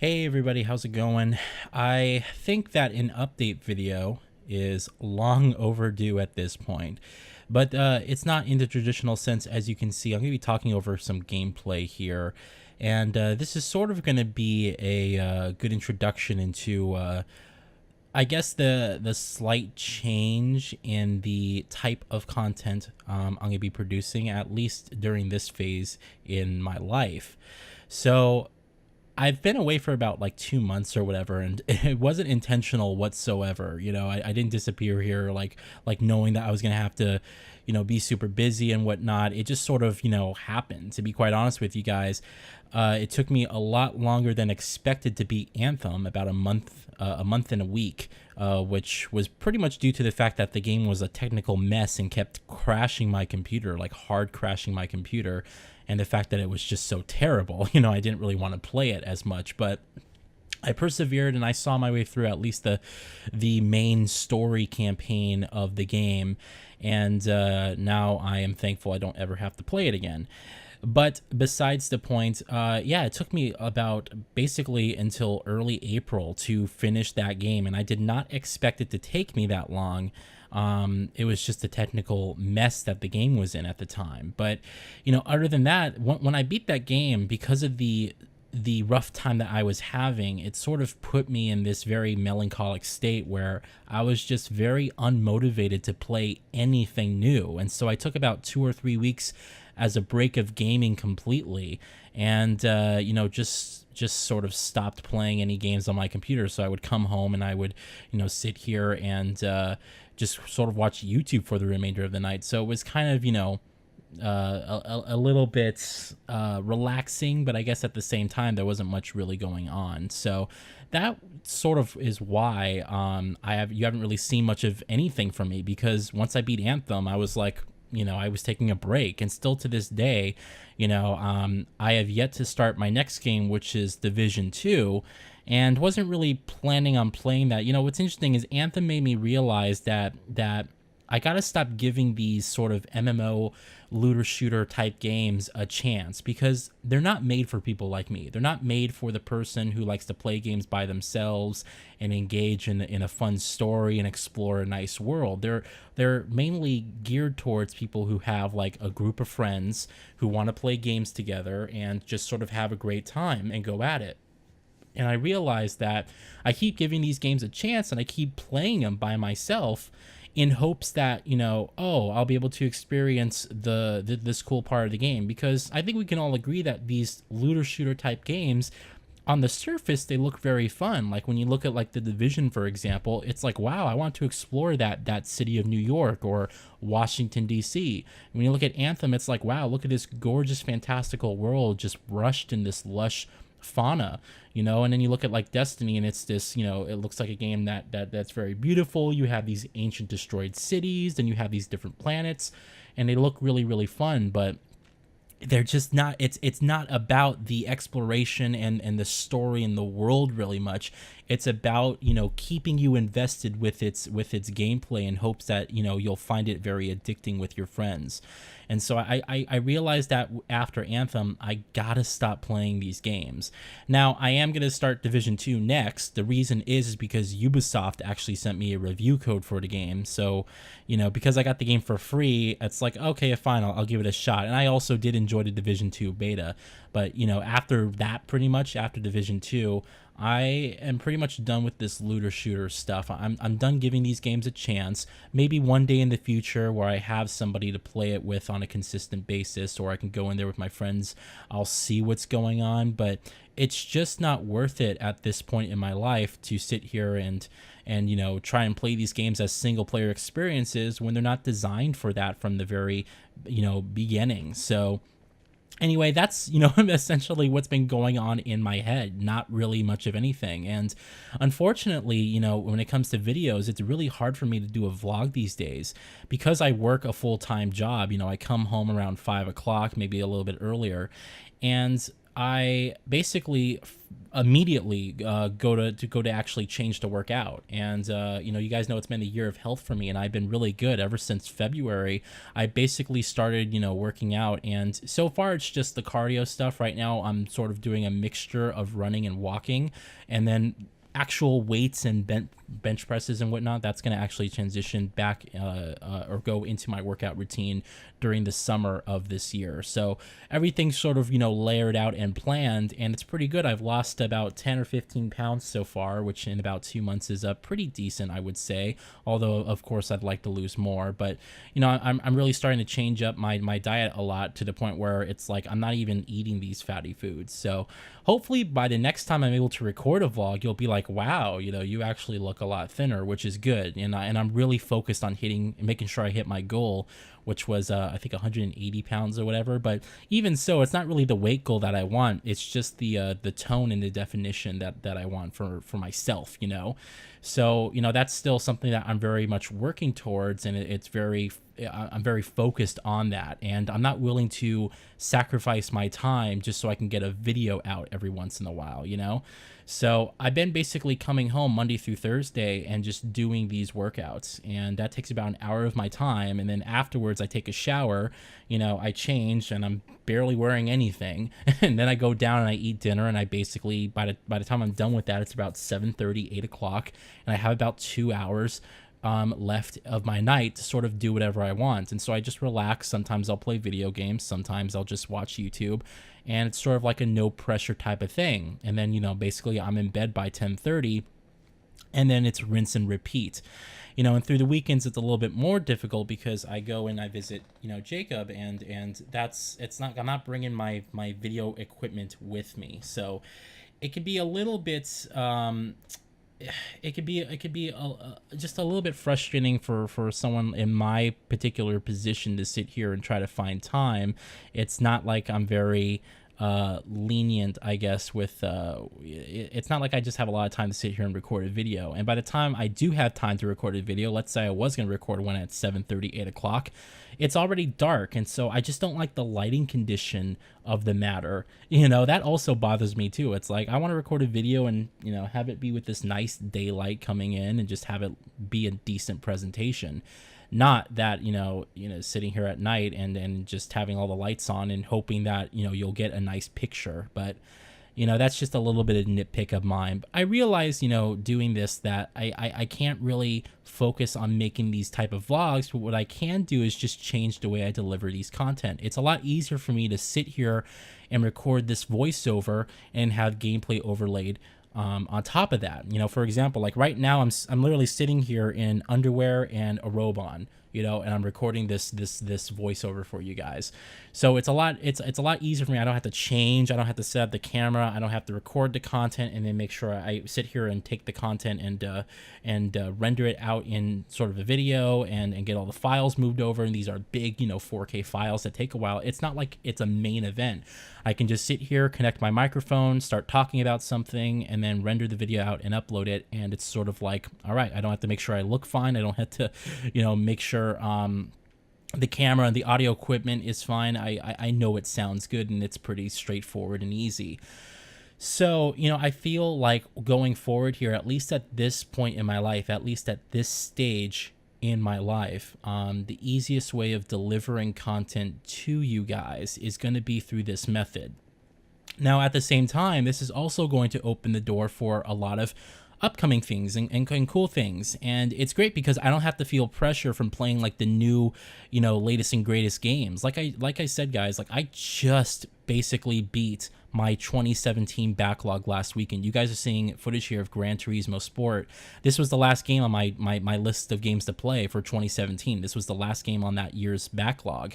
Hey everybody, how's it going? I think that an update video is long overdue at this point, but it's not in the traditional sense. As you can see, I'm going to be talking over some gameplay here, and this is sort of going to be a good introduction into I guess the slight change in the type of content I'm going to be producing, at least during this phase in my life. So I've been away for about like 2 months or whatever, and it wasn't intentional whatsoever. I didn't disappear here like knowing that I was gonna have to, be super busy and whatnot. It just sort of happened. To be quite honest with you guys, it took me a lot longer than expected to beat Anthem, about a month and a week, which was pretty much due to the fact that the game was a technical mess and kept crashing my computer, like hard crashing my computer, and the fact that it was just so terrible. I didn't really want to play it as much, but I persevered and I saw my way through at least the main story campaign of the game, and now I am thankful I don't ever have to play it again. But besides the point, yeah, it took me about basically until early April to finish that game, and I did not expect it to take me that long. It was just a technical mess that the game was in at the time. But, other than that, when I beat that game, because of the rough time that I was having, it sort of put me in this very melancholic state where I was just very unmotivated to play anything new. And so I took about 2 or 3 weeks as a break of gaming completely, and just sort of stopped playing any games on my computer. So I would come home and I would sit here and just sort of watch YouTube for the remainder of the night. So it was kind of a little bit relaxing, but I guess at the same time there wasn't much really going on. So that sort of is why you haven't really seen much of anything from me, because once I beat Anthem, I was like, I was taking a break, and still to this day, I have yet to start my next game, which is Division 2, and wasn't really planning on playing that. What's interesting is Anthem made me realize that I gotta stop giving these sort of MMO looter shooter type games a chance, because they're not made for people like me. They're not made for the person who likes to play games by themselves and engage in a fun story and explore a nice world. They're mainly geared towards people who have like a group of friends who want to play games together and just sort of have a great time and go at it. And I realized that I keep giving these games a chance and I keep playing them by myself in hopes that, I'll be able to experience this cool part of the game. Because I think we can all agree that these looter shooter type games, on the surface, they look very fun. Like when you look at like the Division, for example, it's like, wow, I want to explore that city of New York or Washington, D.C. When you look at Anthem, it's like, wow, look at this gorgeous, fantastical world just rushed in this lush fauna, and then you look at like Destiny, and it's this, it looks like a game that's very beautiful. You have these ancient destroyed cities, and you have these different planets, and they look really, really fun, but they're just not, it's not about the exploration and the story and the world really much. It's about keeping you invested with its gameplay in hopes that you'll find it very addicting with your friends. And so I realized that after Anthem, I gotta stop playing these games. Now I am gonna start Division 2 next. The reason is because Ubisoft actually sent me a review code for the game. So because I got the game for free, it's like, okay, fine, I'll give it a shot. And I also did enjoy the Division 2 beta, but after that, pretty much after Division 2, I am pretty much done with this looter shooter stuff. I'm done giving these games a chance. Maybe one day in the future where I have somebody to play it with on a consistent basis, or I can go in there with my friends, I'll see what's going on. But it's just not worth it at this point in my life to sit here and try and play these games as single player experiences when they're not designed for that from the very beginning. So anyway, that's essentially what's been going on in my head. Not really much of anything. And unfortunately, when it comes to videos, it's really hard for me to do a vlog these days because I work a full-time job. I come home around 5 o'clock, maybe a little bit earlier, and I basically immediately go to actually change to work out. And you guys know it's been a year of health for me, and I've been really good ever since February. I basically started working out, and so far it's just the cardio stuff. Right now I'm sort of doing a mixture of running and walking, and then actual weights and bench presses and whatnot. That's going to actually transition back or go into my workout routine during the summer of this year. So everything's sort of layered out and planned, and it's pretty good. I've lost about 10 or 15 pounds so far, which in about 2 months is pretty decent, I would say, although of course I'd like to lose more. But I'm really starting to change up my diet a lot, to the point where it's like I'm not even eating these fatty foods. So hopefully by the next time I'm able to record a vlog, you'll be like, wow, you actually look a lot thinner, which is good. And I'm really focused on making sure I hit my goal, which was I think 180 pounds or whatever. But even so, it's not really the weight goal that I want. It's just the tone and the definition that I want for myself. So that's still something that I'm very much working towards, and I'm very focused on that, and I'm not willing to sacrifice my time just so I can get a video out every once in a while. So I've been basically coming home Monday through Thursday and just doing these workouts, and that takes about an hour of my time. And then afterwards I take a shower, I change, and I'm barely wearing anything. And then I go down and I eat dinner, and I basically, by the time I'm done with that, it's about 7:30, 8 o'clock, and I have about 2 hours left of my night to sort of do whatever I want. And so I just relax. Sometimes I'll play video games, sometimes I'll just watch YouTube, and it's sort of like a no pressure type of thing. And then basically I'm in bed by 10:30, and then it's rinse and repeat. And through the weekends it's a little bit more difficult, because I go and I visit Jacob, and I'm not bringing my video equipment with me, so it could be a little bit it could be just a little bit frustrating for someone in my particular position to sit here and try to find time. It's not like I'm very lenient, I guess, with it's not like I just have a lot of time to sit here and record a video. And by the time I do have time to record a video, let's say I was going to record one at 7:30, 8 o'clock, it's already dark. And so I just don't like the lighting condition of the matter. That also bothers me too. It's like I want to record a video and have it be with this nice daylight coming in, and just have it be a decent presentation. Not that sitting here at night and just having all the lights on and hoping that you'll get a nice picture. But that's just a little bit of nitpick of mine. But I realize doing this, that I can't really focus on making these type of vlogs, but what I can do is just change the way I deliver these content. It's a lot easier for me to sit here and record this voiceover and have gameplay overlaid on top of that. For example, like right now I'm literally sitting here in underwear and a robe on, and I'm recording this voiceover for you guys. So it's a lot easier for me. I don't have to change. I don't have to set up the camera. I don't have to record the content and then make sure I sit here and take the content and render it out in sort of a video and get all the files moved over. And these are big, 4K files that take a while. It's not like it's a main event. I can just sit here, connect my microphone, start talking about something, and then render the video out and upload it. And it's sort of like, all right, I don't have to make sure I look fine. I don't have to, make sure the camera and the audio equipment is fine. I know it sounds good, and it's pretty straightforward and easy. So, I feel like going forward here, at least at this point in my life, at least at this stage in my life, the easiest way of delivering content to you guys is going to be through this method. Now, at the same time, this is also going to open the door for a lot of upcoming things and cool things. And it's great because I don't have to feel pressure from playing like the new, latest and greatest games. Like I said, guys, like I just basically beat my 2017 backlog last weekend. You guys are seeing footage here of Gran Turismo Sport. This was the last game on my list of games to play for 2017. This was the last game on that year's backlog.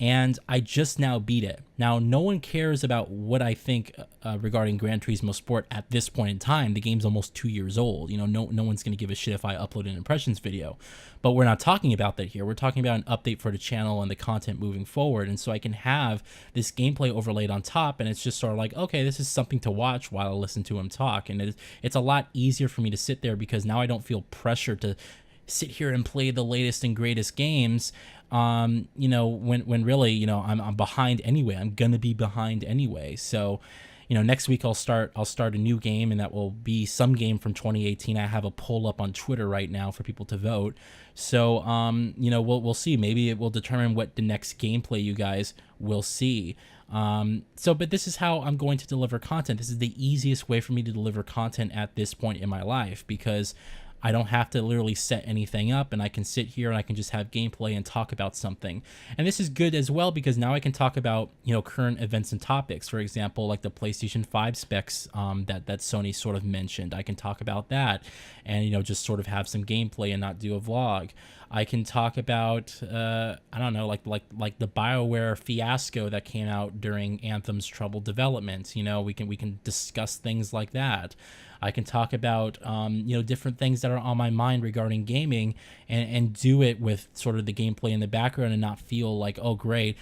And I just now beat it. Now, no one cares about what I think regarding Gran Turismo Sport at this point in time. The game's almost 2 years old. No one's going to give a shit if I upload an impressions video. But we're not talking about that here. We're talking about an update for the channel and the content moving forward. And so I can have this gameplay overlaid on top, and it's just sort of like, okay, this is something to watch while I listen to him talk. And it's a lot easier for me to sit there because now I don't feel pressure to sit here and play the latest and greatest games, you know, when really, you know, I'm behind anyway. I'm gonna be behind anyway. So, you know, next week I'll start a new game, and that will be some game from 2018. I have a poll up on Twitter right now for people to vote. So, you know, we'll see. Maybe it will determine what the next gameplay you guys will see. But this is how I'm going to deliver content. This is the easiest way for me to deliver content at this point in my life, because I don't have to literally set anything up, and I can sit here and I can just have gameplay and talk about something. And this is good as well, because now I can talk about, you know, current events and topics. For example, like the PlayStation 5 specs that Sony sort of mentioned. I can talk about that and, you know, just sort of have some gameplay and not do a vlog. I can talk about I don't know, like the BioWare fiasco that came out during Anthem's troubled development. You know, we can discuss things like that. I can talk about you know, different things that are on my mind regarding gaming, and do it with sort of the gameplay in the background, and not feel like, oh great,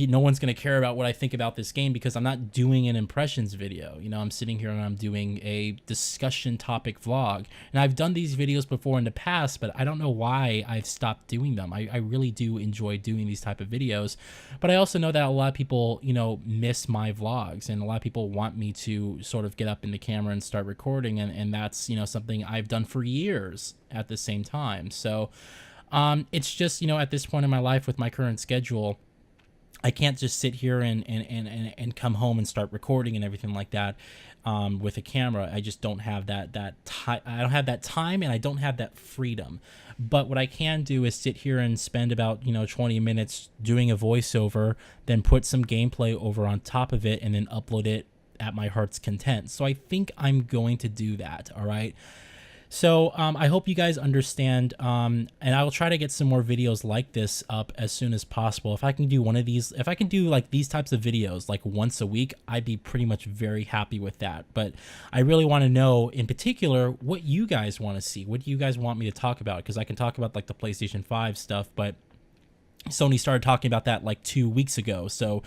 no one's going to care about what I think about this game, because I'm not doing an impressions video. You know, I'm sitting here and I'm doing a discussion topic vlog. And I've done these videos before in the past, but I don't know why I've stopped doing them. I really do enjoy doing these type of videos. But I also know that a lot of people, you know, miss my vlogs, and a lot of people want me to sort of get up in the camera and start recording. And that's, you know, something I've done for years at the same time. So it's just, you know, at this point in my life with my current schedule, I can't just sit here and come home and start recording and everything like that with a camera. I just don't have that time. I don't have that time, and I don't have that freedom. But what I can do is sit here and spend about, you know, 20 minutes doing a voiceover, then put some gameplay over on top of it, and then upload it at my heart's content. So I think I'm going to do that. All right. So I hope you guys understand, and I will try to get some more videos like this up as soon as possible. If I can do one of these, if I can do like these types of videos like once a week, I'd be pretty much very happy with that. But I really want to know in particular what you guys want to see. What do you guys want me to talk about? Because I can talk about like the PlayStation 5 stuff, but Sony started talking about that like 2 weeks ago. So,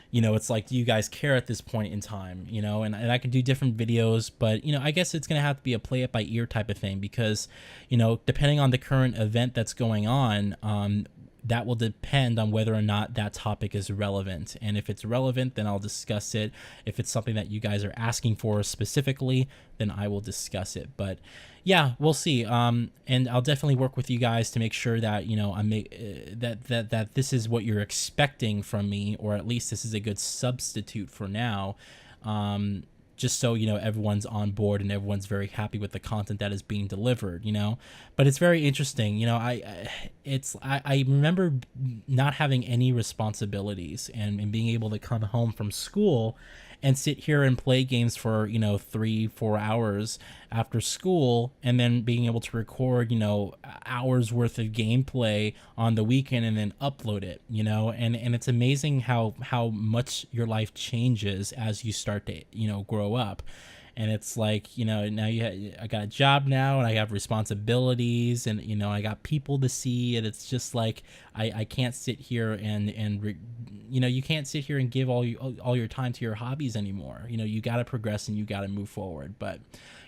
you know, it's like, do you guys care at this point in time? You know, and I can do different videos, but, you know, I guess it's going to have to be a play it by ear type of thing, because, you know, depending on the current event that's going on, that will depend on whether or not that topic is relevant. And if it's relevant, then I'll discuss it. If it's something that you guys are asking for specifically, then I will discuss it. But yeah, we'll see. And I'll definitely work with you guys to make sure that, you know, that this is what you're expecting from me, or at least this is a good substitute for now. Just so, you know, everyone's on board and everyone's very happy with the content that is being delivered, you know. But it's very interesting, you know. I remember not having any responsibilities, and being able to come home from school and sit here and play games for, you know, 3-4 hours after school, and then being able to record, you know, hours worth of gameplay on the weekend and then upload it, you know. And it's amazing how much your life changes as you start to, you know, grow up. And it's like, you know, now I got a job now, and I have responsibilities, and, you know, I got people to see, and it's just like, I can't sit here you know, you can't sit here and give all your time to your hobbies anymore. You know, you got to progress and you got to move forward. But,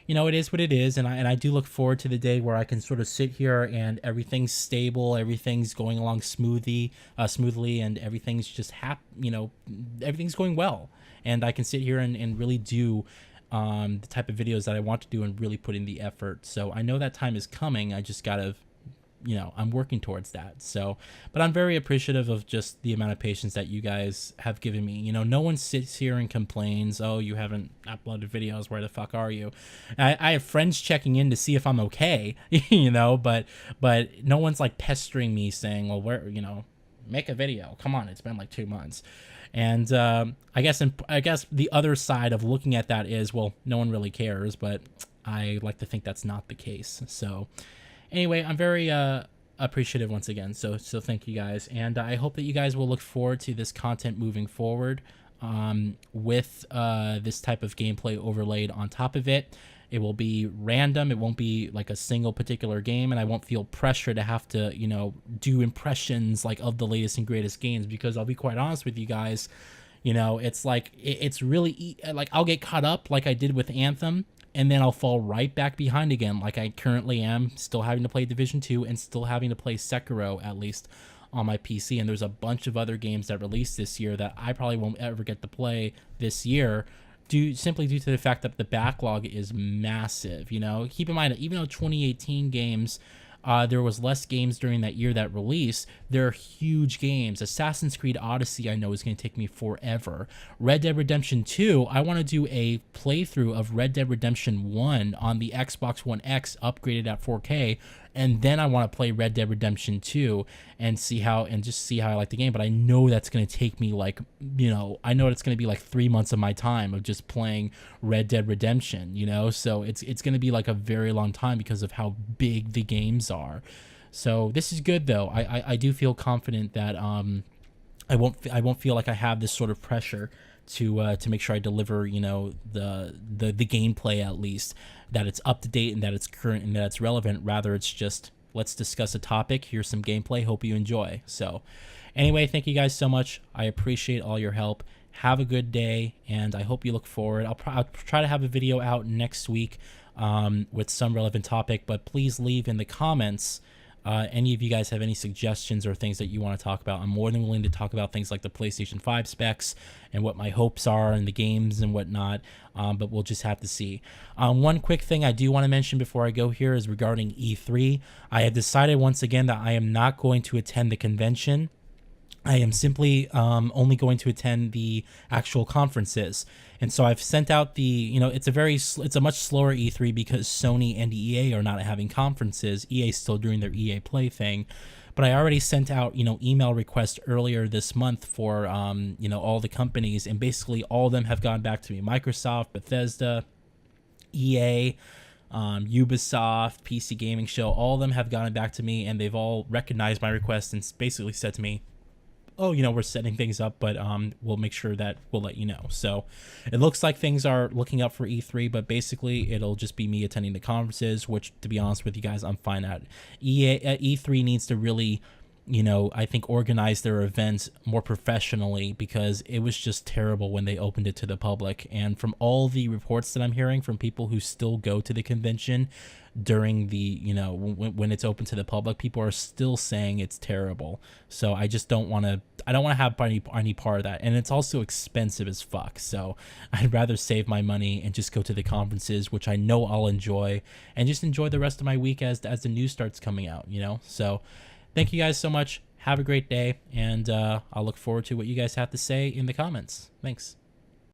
you know, it is what it is, and I do look forward to the day where I can sort of sit here and everything's stable, everything's going along smoothly, and everything's just you know, everything's going well, and I can sit here and really do the type of videos that I want to do, and really put in the effort. So I know that time is coming. I just gotta, you know, I'm working towards that. So, but I'm very appreciative of just the amount of patience that you guys have given me. You know, no one sits here and complains, oh, you haven't uploaded videos, where the fuck are you? I have friends checking in to see if I'm okay, you know, but no one's like pestering me saying, well, where, you know, make a video, come on, it's been like 2 months. And I guess the other side of looking at that is, well, no one really cares, but I like to think that's not the case. So anyway, I'm very appreciative once again. So thank you guys, and I hope that you guys will look forward to this content moving forward, with this type of gameplay overlaid on top of it. It will be random. It won't be like a single particular game, and I won't feel pressure to have to, you know, do impressions like of the latest and greatest games, because I'll be quite honest with you guys, you know, it's like, it's really like, I'll get caught up like I did with Anthem, and then I'll fall right back behind again, like I currently am, still having to play Division 2 and still having to play Sekiro, at least on my PC. And there's a bunch of other games that released this year that I probably won't ever get to play this year, simply due to the fact that the backlog is massive. You know, keep in mind, even though 2018 games, there was less games during that year that released, there are huge games. Assassin's Creed Odyssey, I know, is going to take me forever. Red Dead Redemption 2, I want to do a playthrough of Red Dead Redemption 1 on the Xbox One X upgraded at 4K, and then I want to play Red Dead Redemption 2 and see how I like the game. But I know that's going to take me, like, you know, I know it's going to be like 3 months of my time of just playing Red Dead Redemption, you know? So it's going to be like a very long time because of how big the games are. So this is good though. I do feel confident that I won't feel like I have this sort of pressure to make sure I deliver, you know, the gameplay, at least, that it's up to date and that it's current and that it's relevant. Rather, it's just, let's discuss a topic, here's some gameplay, hope you enjoy. So anyway, thank you guys so much. I appreciate all your help. Have a good day, and I hope you look forward. I'll try to have a video out next week with some relevant topic, but please leave in the comments any of you guys have any suggestions or things that you want to talk about. I'm more than willing to talk about things like the PlayStation 5 specs and what my hopes are in the games and whatnot, but we'll just have to see. One quick thing I do want to mention before I go here is regarding E3. I have decided once again that I am not going to attend the convention. I am simply only going to attend the actual conferences. And so I've sent out the, you know, it's a much slower E3 because Sony and EA are not having conferences. EA is still doing their EA Play thing. But I already sent out, you know, email requests earlier this month for, you know, all the companies. And basically all of them have gone back to me. Microsoft, Bethesda, EA, Ubisoft, PC Gaming Show, all of them have gotten back to me, and they've all recognized my request and basically said to me, oh, you know, we're setting things up, but we'll make sure that we'll let you know. So it looks like things are looking up for E3, but basically it'll just be me attending the conferences, which, to be honest with you guys, I'm fine at. E3 needs to really, you know, I think organize their events more professionally, because it was just terrible when they opened it to the public. And from all the reports that I'm hearing from people who still go to the convention during the, you know, when it's open to the public, people are still saying it's terrible. So I just don't want to have any part of that. And it's also expensive as fuck. So I'd rather save my money and just go to the conferences, which I know I'll enjoy, and just enjoy the rest of my week as the news starts coming out, you know? So thank you guys so much. Have a great day, and I'll look forward to what you guys have to say in the comments. Thanks.